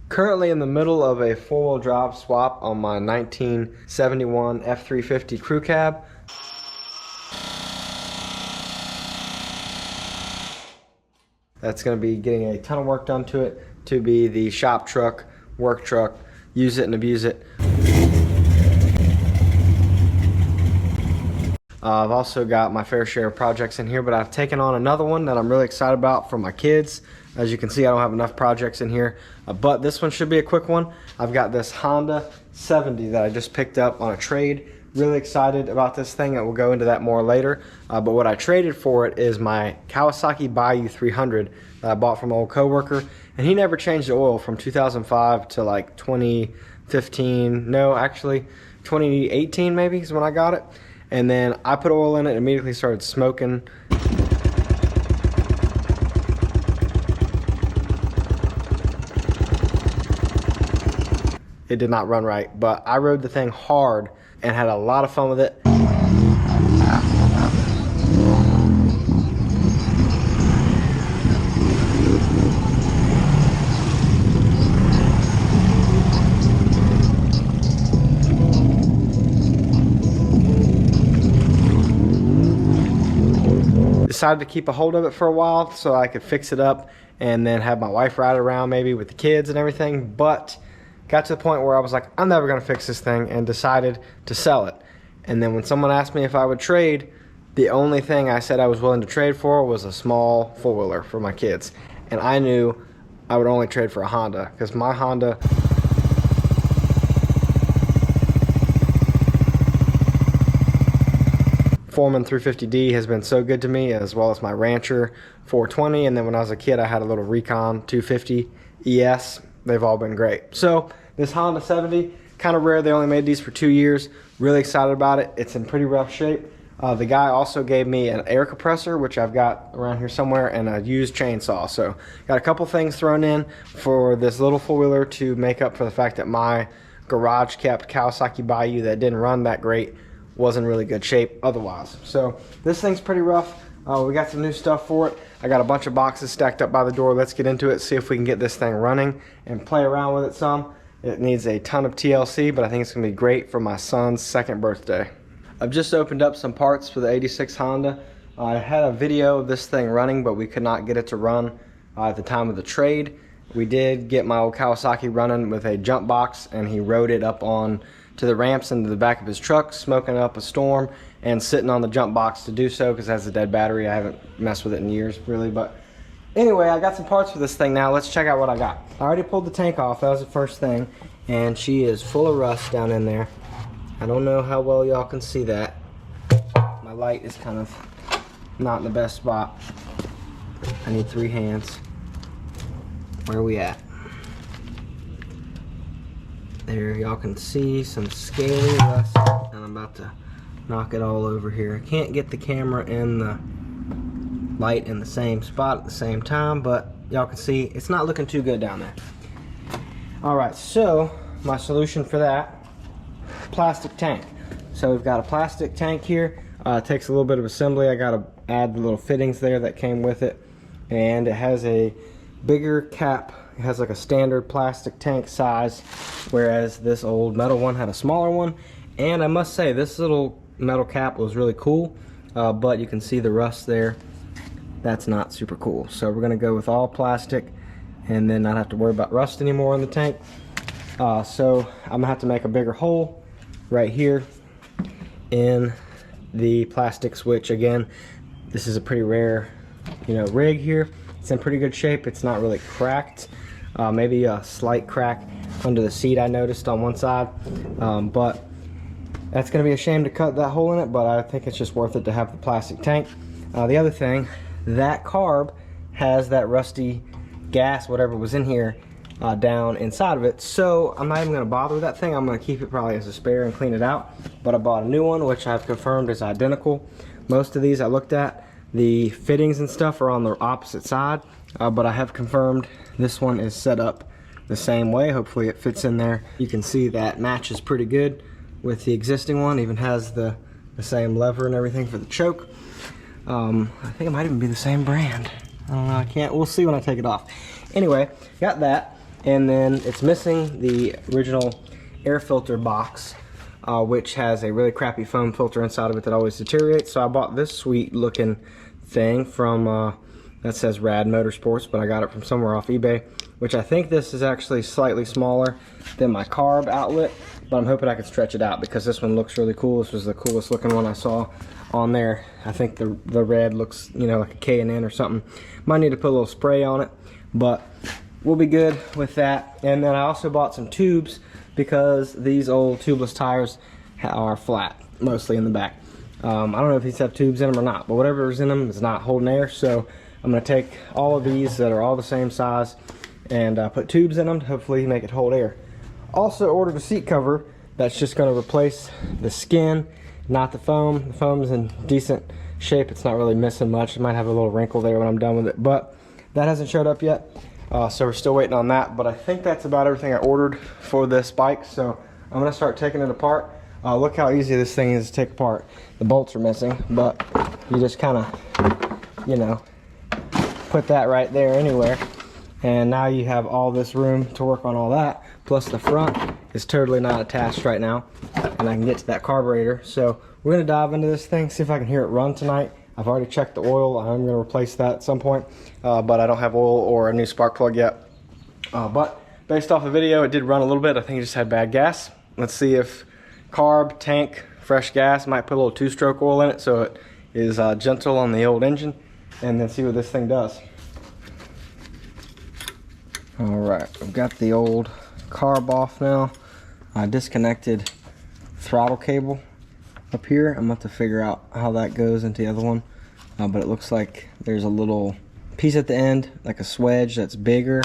Currently in the middle of a four-wheel drive swap on my 1971 F350 Crew Cab. That's going to be getting a ton of work done to it to be the shop truck, work truck, use it and abuse it. I've also got my fair share of projects in here, but I've taken on another one that I'm really excited about for my kids. As you can see, I don't have enough projects in here, but this one should be a quick one. I've got this Honda 70 that I just picked up on a trade. Really excited about this thing, and we'll go into that more later. But what I traded for it is my Kawasaki Bayou 300 that I bought from an old coworker, and he never changed the oil from 2005 to like 2015. No, actually 2018 maybe is when I got it. And then I put oil in it and immediately started smoking. It did not run right, but I rode the thing hard and had a lot of fun with it. Decided to keep a hold of it for a while so I could fix it up and then have my wife ride around maybe with the kids and everything, but got to the point where I was like, I'm never gonna fix this thing, and decided to sell it. And then when someone asked me if I would trade, the only thing I said I was willing to trade for was a small four-wheeler for my kids. And I knew I would only trade for a Honda, because my Honda Foreman 350D has been so good to me, as well as my Rancher 420, and then when I was a kid I had a little Recon 250 ES. They've all been great. So this Honda 70, kind of rare, they only made these for 2 years. Really excited about it. It's in pretty rough shape. The guy also gave me an air compressor, which I've got around here somewhere, and a used chainsaw. So got a couple things thrown in for this little four-wheeler to make up for the fact that my garage kept Kawasaki Bayou that didn't run that great was in really good shape otherwise. So this thing's pretty rough. We got some new stuff for it. I got a bunch of boxes stacked up by the door. Let's get into it, see if we can get this thing running and play around with it some. It needs a ton of TLC, but I think it's gonna be great for my son's 2nd birthday. I've just opened up some parts for the 86 Honda. I had a video of this thing running, but we could not get it to run at the time of the trade. We did get my old Kawasaki running with a jump box, and he rode it up on to the ramps into the back of his truck, smoking up a storm and sitting on the jump box to do so because it has a dead battery. I haven't messed with it in years really, but anyway, I got some parts for this thing now. Let's check out what I got. I already pulled the tank off. That was the first thing, and she is full of rust down in there. I don't know how well y'all can see that. My light is kind of not in the best spot. I need 3 hands. Where are we at? There, y'all can see some scaly rust, and I'm about to knock it all over here. I can't get the camera and the light in the same spot at the same time, but y'all can see it's not looking too good down there. Alright, so my solution for that, plastic tank. So we've got a plastic tank here. It takes a little bit of assembly. I got to add the little fittings there that came with it, and it has a bigger cap. It has like a standard plastic tank size, whereas this old metal one had a smaller one. And I must say, this little metal cap was really cool, but you can see the rust there. That's not super cool. So we're gonna go with all plastic and then not have to worry about rust anymore in the tank. So I'm gonna have to make a bigger hole right here in the plastic switch. Again, this is a pretty rare, rig here. It's in pretty good shape. It's not really cracked. Maybe a slight crack under the seat I noticed on one side, but that's going to be a shame to cut that hole in it, but I think it's just worth it to have the plastic tank. The other thing, that carb has that rusty gas, whatever was in here, down inside of it, so I'm not even going to bother with that thing. I'm going to keep it probably as a spare and clean it out, but I bought a new one, which I've confirmed is identical. Most of these I looked at, the fittings and stuff are on the opposite side, but I have confirmed this one is set up the same way. Hopefully it fits in there. You can see that matches pretty good with the existing one. Even has the same lever and everything for the choke. I think it might even be the same brand. I don't know, we'll see when I take it off. Anyway, got that. And then it's missing the original air filter box, which has a really crappy foam filter inside of it that always deteriorates. So I bought this sweet looking thing from that says Rad Motorsports, but I got it from somewhere off eBay, which I think this is actually slightly smaller than my carb outlet, but I'm hoping I can stretch it out because this one looks really cool. This was the coolest looking one I saw on there. I think the red looks, you know, like a K&N or something. Might need to put a little spray on it, but we'll be good with that. And then I also bought some tubes because these old tubeless tires are flat, mostly in the back. I don't know if these have tubes in them or not, but whatever's in them is not holding air. So I'm going to take all of these that are all the same size and put tubes in them to hopefully make it hold air. Also ordered a seat cover that's just going to replace the skin, not the foam. The foam's in decent shape. It's not really missing much. It might have a little wrinkle there when I'm done with it, but that hasn't showed up yet. So we're still waiting on that, but I think that's about everything I ordered for this bike. So I'm going to start taking it apart. Look how easy this thing is to take apart. The bolts are missing, but you just kind of, you know, put that right there anywhere, and now you have all this room to work on all that. Plus the front is totally not attached right now, and I can get to that carburetor. So we're going to dive into this thing, see if I can hear it run tonight. I've already checked the oil. I'm going to replace that at some point, but I don't have oil or a new spark plug yet. But based off the video, it did run a little bit. I think it just had bad gas. Let's see if carb, tank, fresh gas, might put a little two-stroke oil in it so it is gentle on the old engine, and then see what this thing does. Alright, I've got the old carb off now. I disconnected throttle cable up here. I'm going to have to figure out how that goes into the other one, but it looks like there's a little piece at the end, like a swedge that's bigger,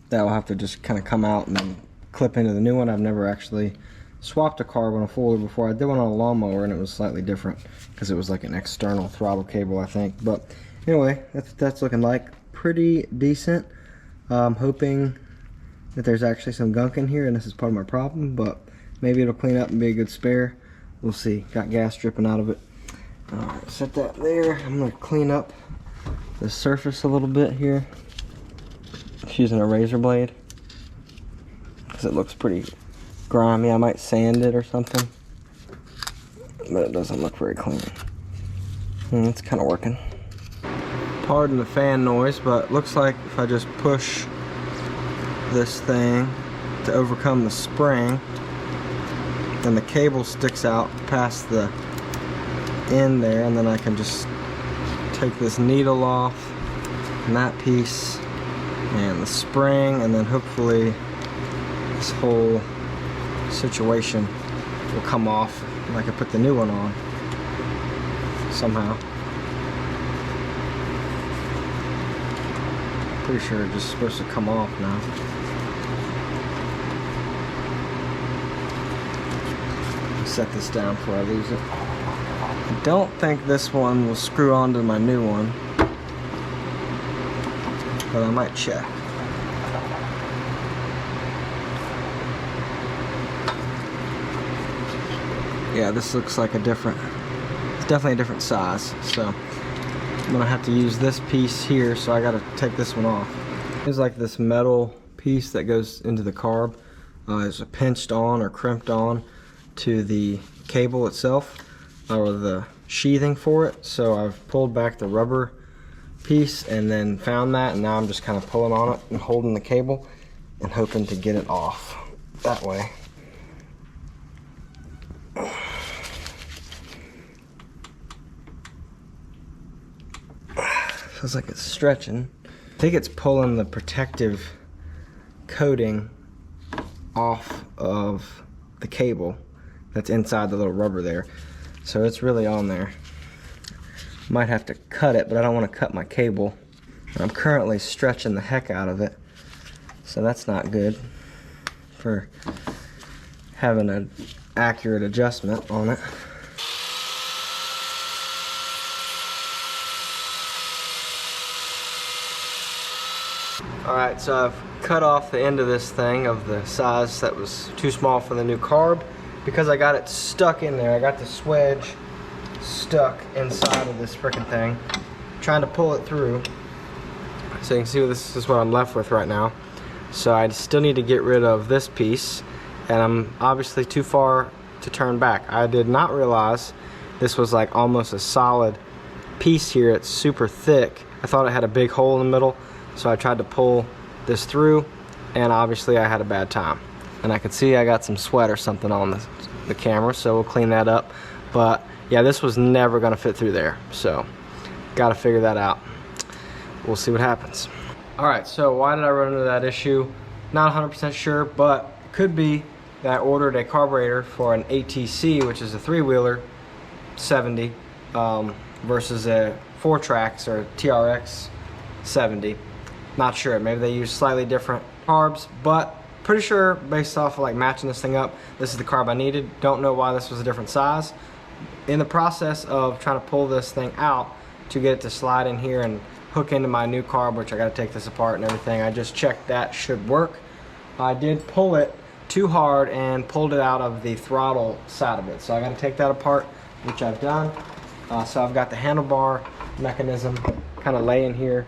that will have to just kind of come out and then clip into the new one. I've never actually swapped a carb on a Fuller before. I did one on a lawnmower and it was slightly different because it was like an external throttle cable, I think. But anyway, that's looking like pretty decent. I'm hoping that there's actually some gunk in here and this is part of my problem, but maybe it'll clean up and be a good spare. We'll see. Got gas dripping out of it. Alright, set that there. I'm going to clean up the surface a little bit here. Just using a razor blade because it looks pretty grimy. I might sand it or something, but it doesn't look very clean. It's kind of working. Pardon the fan noise, but looks like if I just push this thing to overcome the spring, then the cable sticks out past the end there, and then I can just take this needle off and that piece and the spring, and then hopefully this whole situation will come off and I can put the new one on somehow. Pretty sure it's just supposed to come off now. Set this down before I lose it. I don't think this one will screw onto my new one, but I might check. Yeah, this looks like it's definitely a different size, so I'm gonna have to use this piece here, so I gotta take this one off. There's like this metal piece that goes into the carb. It's pinched on or crimped on to the cable itself, or the sheathing for it. So I've pulled back the rubber piece and then found that, and now I'm just kind of pulling on it and holding the cable and hoping to get it off that way. Feels like it's stretching. I think it's pulling the protective coating off of the cable that's inside the little rubber there. So it's really on there. Might have to cut it, but I don't want to cut my cable. I'm currently stretching the heck out of it, so that's not good for having an accurate adjustment on it. Alright, so I've cut off the end of this thing of the size that was too small for the new carb because I got it stuck in there. I got the swedge stuck inside of this frickin' thing, trying to pull it through. So you can see this is what I'm left with right now. So I still need to get rid of this piece, and I'm obviously too far to turn back. I did not realize this was like almost a solid piece here. It's super thick. I thought it had a big hole in the middle, so I tried to pull this through, and obviously I had a bad time. And I could see I got some sweat or something on the camera, so we'll clean that up. But yeah, this was never gonna fit through there, so gotta figure that out. We'll see what happens. All right, so why did I run into that issue? Not 100% sure, but could be that I ordered a carburetor for an ATC, which is a 3-wheeler 70, versus a Fourtrax or TRX70. Not sure, maybe they use slightly different carbs, but pretty sure based off of like matching this thing up, this is the carb I needed. Don't know why this was a different size. In the process of trying to pull this thing out to get it to slide in here and hook into my new carb, which I got to take this apart and everything, I just checked that should work. I did pull it too hard and pulled it out of the throttle side of it, so I got to take that apart, which I've done. So I've got the handlebar mechanism kind of laying here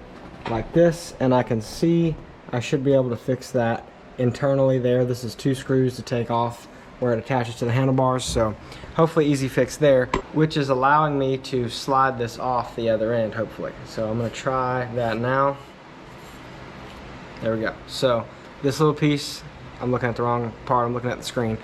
like this, and I can see I should be able to fix that internally there. This is 2 screws to take off where it attaches to the handlebars, so hopefully easy fix there, which is allowing me to slide this off the other end, hopefully. So I'm going to try that now. There we go. So this little piece, I'm looking at the wrong part, I'm looking at the screen.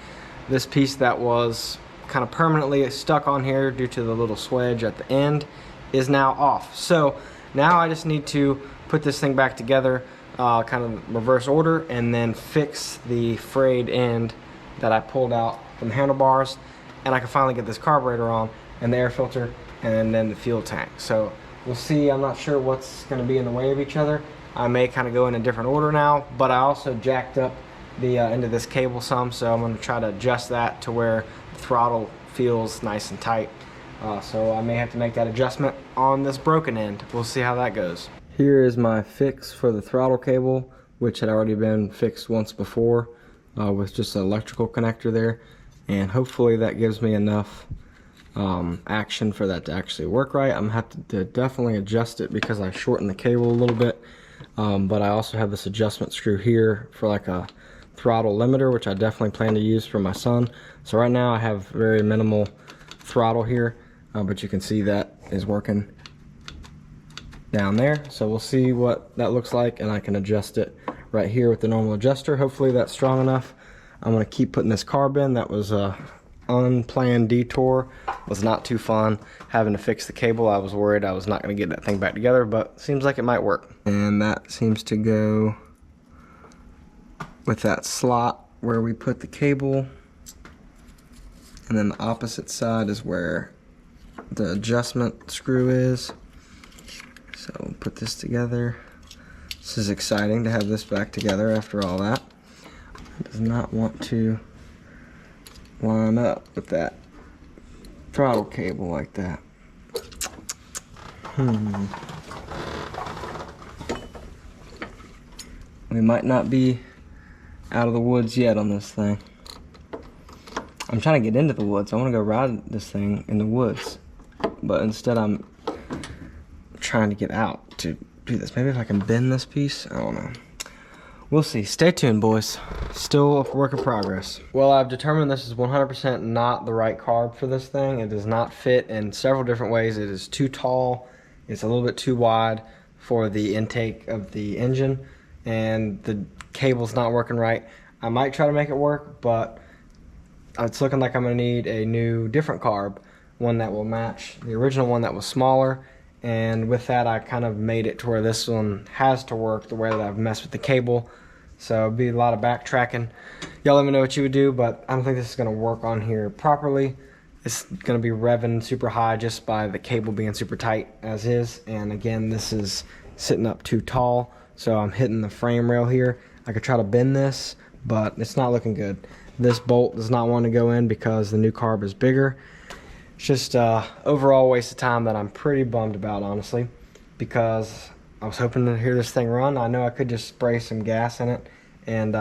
This piece that was kind of permanently stuck on here due to the little swedge at the end is now off. So now I just need to put this thing back together, kind of reverse order, and then fix the frayed end that I pulled out from the handlebars, and I can finally get this carburetor on, and the air filter, and then the fuel tank. So we'll see. I'm not sure what's going to be in the way of each other. I may kind of go in a different order now, but I also jacked up the end of this cable some, so I'm going to try to adjust that to where the throttle feels nice and tight. So I may have to make that adjustment on this broken end. We'll see how that goes. Here is my fix for the throttle cable, which had already been fixed once before with just an electrical connector there, and hopefully that gives me enough action for that to actually work right. I'm gonna have to definitely adjust it because I shortened the cable a little bit, but I also have this adjustment screw here for like a throttle limiter, which I definitely plan to use for my son. So right now I have very minimal throttle here, but you can see that is working down there. So we'll see what that looks like, and I can adjust it right here with the normal adjuster. Hopefully that's strong enough. I'm going to keep putting this carb in. That was a unplanned detour. Was not too fun having to fix the cable. I was worried I was not going to get that thing back together, but seems like it might work. And that seems to go with that slot where we put the cable, and then the opposite side is where the adjustment screw is. So we'll put this together. This is exciting to have this back together after all that. It does not want to line up with that throttle cable like that. We might not be out of the woods yet on this thing. I'm trying to get into the woods. I want to go ride this thing in the woods, but instead I'm trying to get out to do this. Maybe if I can bend this piece, I don't know. We'll see. Stay tuned, boys. Still a work in progress. Well, I've determined this is 100% not the right carb for this thing. It does not fit in several different ways. It is too tall. It's a little bit too wide for the intake of the engine, and the cable's not working right. I might try to make it work, but it's looking like I'm going to need a new, different carb, one that will match the original one that was smaller. And with that, I kind of made it to where this one has to work the way that I've messed with the cable. So it'd be a lot of backtracking. Y'all let me know what you would do, but I don't think this is going to work on here properly. It's going to be revving super high just by the cable being super tight as is. And again, this is sitting up too tall, so I'm hitting the frame rail here. I could try to bend this, but it's not looking good. This bolt does not want to go in because the new carb is bigger. It's just overall waste of time that I'm pretty bummed about, honestly, because I was hoping to hear this thing run. I know I could just spray some gas in it and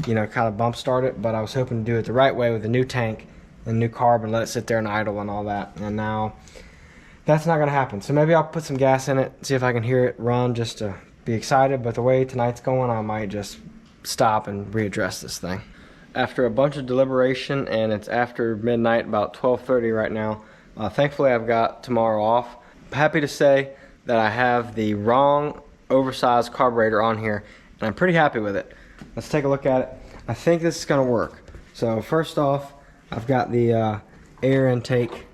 you know, kind of bump start it, but I was hoping to do it the right way with a new tank and new carb and let it sit there and idle and all that. And now that's not going to happen. So maybe I'll put some gas in it, see if I can hear it run just to be excited. But the way tonight's going, I might just stop and readdress this thing. After a bunch of deliberation, and it's after midnight, about 12:30 right now, thankfully I've got tomorrow off. I'm happy to say that I have the wrong oversized carburetor on here, and I'm pretty happy with it. Let's take a look at it. I think this is going to work. So first off, I've got the air intake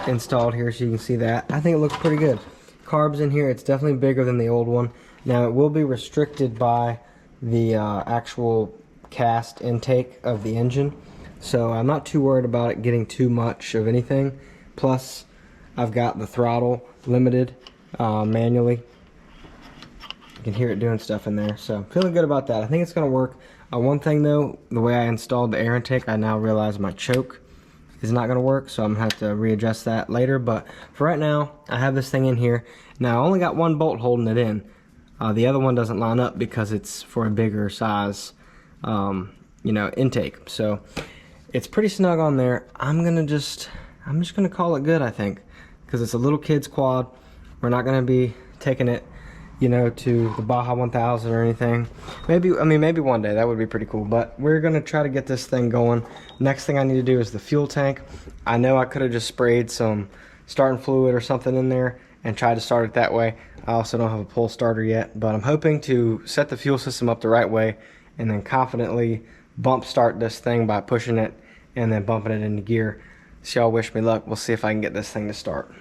installed here, so you can see that. I think it looks pretty good. Carbs in here, it's definitely bigger than the old one. Now it will be restricted by the actual cast intake of the engine, so I'm not too worried about it getting too much of anything. Plus I've got the throttle limited manually. You can hear it doing stuff in there, so I'm feeling good about that. I think it's going to work. One thing though, the way I installed the air intake, I now realize my choke is not going to work, so I'm going to have to readjust that later. But for right now, I have this thing in here. Now I only got one bolt holding it in. The other one doesn't line up because it's for a bigger size you know, intake. So it's pretty snug on there. I'm just gonna call it good, I think, because it's a little kid's quad. We're not gonna be taking it, you know, to the Baja 1000 or anything. Maybe one day, that would be pretty cool. But we're gonna try to get this thing going. Next thing I need to do is the fuel tank. I know I could have just sprayed some starting fluid or something in there and tried to start it that way. I also don't have a pull starter yet, but I'm hoping to set the fuel system up the right way and then confidently bump start this thing by pushing it and then bumping it into gear. So y'all wish me luck. We'll see if I can get this thing to start.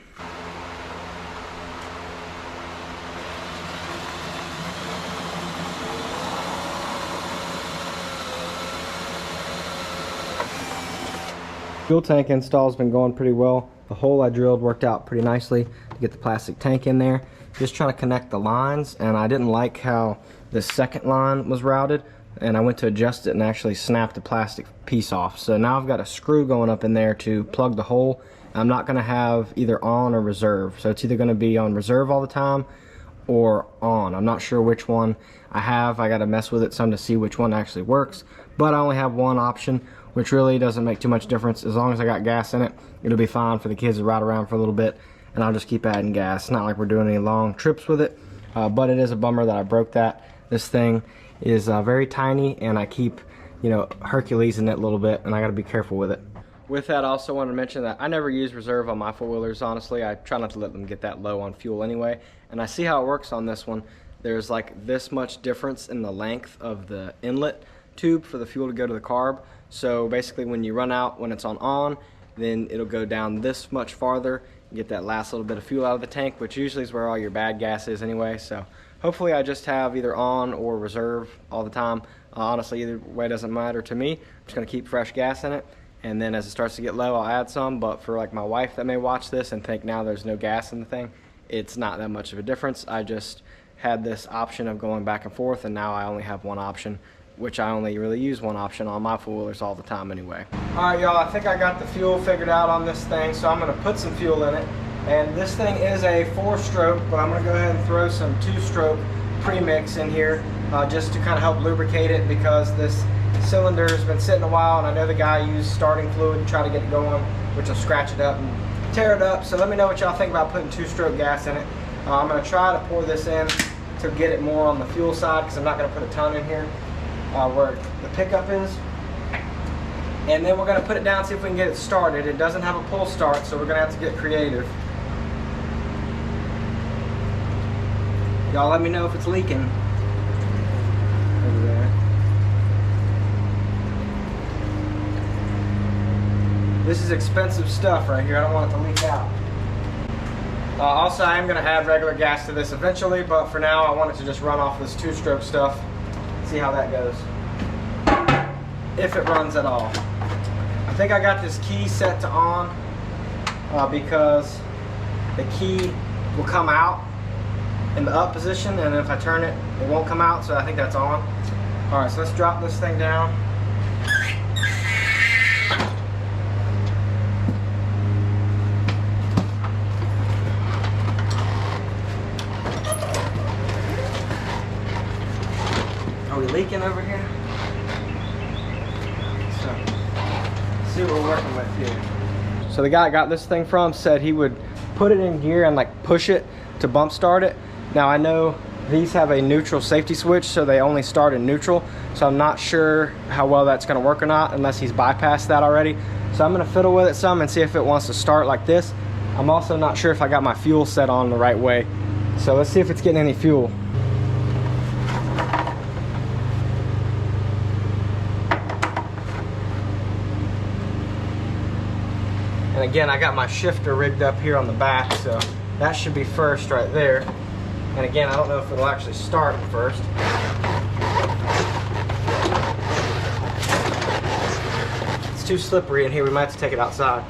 Fuel tank install has been going pretty well. The hole I drilled worked out pretty nicely to get the plastic tank in there. Just trying to connect the lines, and I didn't like how the second line was routed, and I went to adjust it and actually snapped the plastic piece off. So now I've got a screw going up in there to plug the hole. I'm not going to have either on or reserve, so it's either going to be on reserve all the time or on. I'm not sure which one I have. I got to mess with it some to see which one actually works, but I only have one option, which really doesn't make too much difference. As long as I got gas in it, it'll be fine for the kids to ride around for a little bit, and I'll just keep adding gas. It's not like we're doing any long trips with it, but it is a bummer that I broke that. This thing is very tiny, and I keep, you know, Herculesing it a little bit, and I got to be careful with it. With that, I also wanted to mention that I never use reserve on my four-wheelers, honestly. I try not to let them get that low on fuel anyway, and I see how it works on this one. There's like this much difference in the length of the inlet tube for the fuel to go to the carb. So basically when you run out, when it's on, then it'll go down this much farther and get that last little bit of fuel out of the tank, which usually is where all your bad gas is anyway. So hopefully I just have either on or reserve all the time. Honestly, either way doesn't matter to me. I'm just gonna keep fresh gas in it, and then as it starts to get low, I'll add some. But for like my wife that may watch this and think now there's no gas in the thing, it's not that much of a difference. I just had this option of going back and forth, and now I only have one option, which I only really use one option on my four-wheelers all the time anyway. Alright y'all, I think I got the fuel figured out on this thing, so I'm going to put some fuel in it. And this thing is a 4-stroke, but I'm going to go ahead and throw some 2-stroke premix in here just to kind of help lubricate it, because this cylinder has been sitting a while, and I know the guy used starting fluid to try to get it going, which will scratch it up and tear it up. So let me know what y'all think about putting 2-stroke gas in it. I'm going to try to pour this in to get it more on the fuel side, because I'm not going to put a ton in here. Where the pickup is, and then we're going to put it down, see if we can get it started. It doesn't have a pull start, so we're going to have to get creative. Y'all let me know if it's leaking over there. This is expensive stuff right here. I don't want it to leak out. Also, I am going to add regular gas to this eventually, but for now I want it to just run off this 2-stroke stuff. See how that goes, if it runs at all. I think I got this key set to on because the key will come out in the up position, and if I turn it, it won't come out, so I think that's on. Alright, so let's drop this thing down. Are we leaking over here? So, let's see what we're working with here. So the guy I got this thing from said he would put it in gear and like push it to bump start it. Now I know these have a neutral safety switch, so they only start in neutral. So I'm not sure how well that's gonna work or not unless he's bypassed that already. So I'm gonna fiddle with it some and see if it wants to start like this. I'm also not sure if I got my fuel set on the right way. So let's see if it's getting any fuel. And again, I got my shifter rigged up here on the back, so that should be first right there. And again, I don't know if it'll actually start first. It's too slippery in here, we might have to take it outside.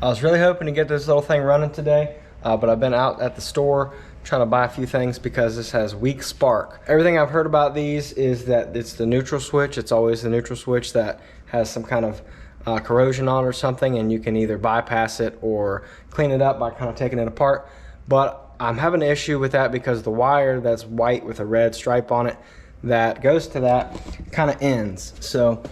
I was really hoping to get this little thing running today, but I've been out at the store trying to buy a few things because this has weak spark. Everything I've heard about these is that it's the neutral switch. It's always the neutral switch that has some kind of corrosion on or something, and you can either bypass it or clean it up by kind of taking it apart. But I'm having an issue with that because the wire that's white with a red stripe on it that goes to that kind of ends. So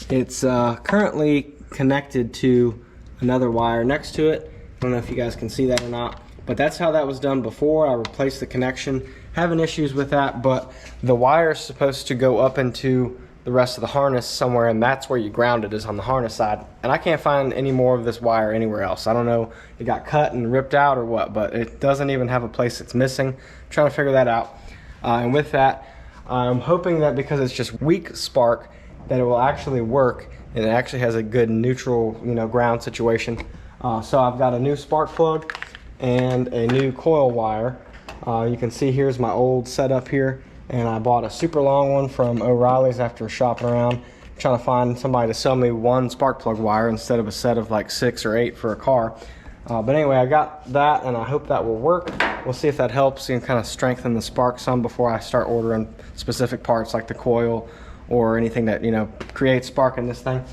it's currently connected to another wire next to it. I don't know if you guys can see that or not, but that's how that was done before. I replaced the connection. Having issues with that, but the wire is supposed to go up into the rest of the harness somewhere, and that's where you ground it, is on the harness side. And I can't find any more of this wire anywhere else. I don't know, it got cut and ripped out or what, but it doesn't even have a place it's missing. I'm trying to figure that out. And with that, I'm hoping that because it's just weak spark, that it will actually work, and it actually has a good neutral, ground situation. So I've got a new spark plug and a new coil wire. You can see here's my old setup here, and I bought a super long one from O'Reilly's after shopping around, trying to find somebody to sell me one spark plug wire instead of a set of like 6 or 8 for a car. But anyway, I got that, and I hope that will work. We'll see if that helps and kind of strengthen the spark some before I start ordering specific parts like the coil or anything that creates spark in this thing.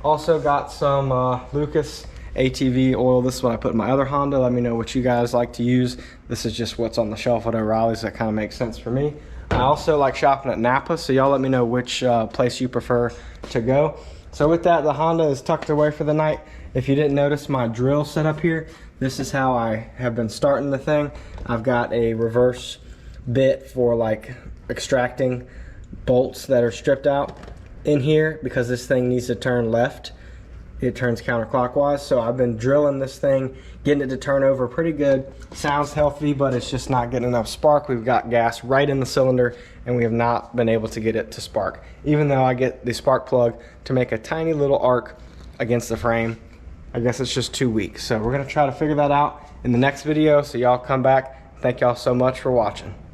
Also got some Lucas ATV oil. This is what I put in my other Honda. Let me know what you guys like to use. This is just what's on the shelf at O'Reilly's. That kind of makes sense for me. I also like shopping at Napa, so y'all let me know which place you prefer to go. So with that, the Honda is tucked away for the night. If you didn't notice my drill set up here, this is how I have been starting the thing. I've got a reverse bit for like extracting bolts that are stripped out in here because this thing needs to turn left. It turns counterclockwise, so I've been drilling this thing, getting it to turn over pretty good. Sounds healthy, but it's just not getting enough spark. We've got gas right in the cylinder, and we have not been able to get it to spark, even though I get the spark plug to make a tiny little arc against the frame. I guess it's just too weak. So we're gonna try to figure that out in the next video, so y'all come back. Thank y'all so much for watching.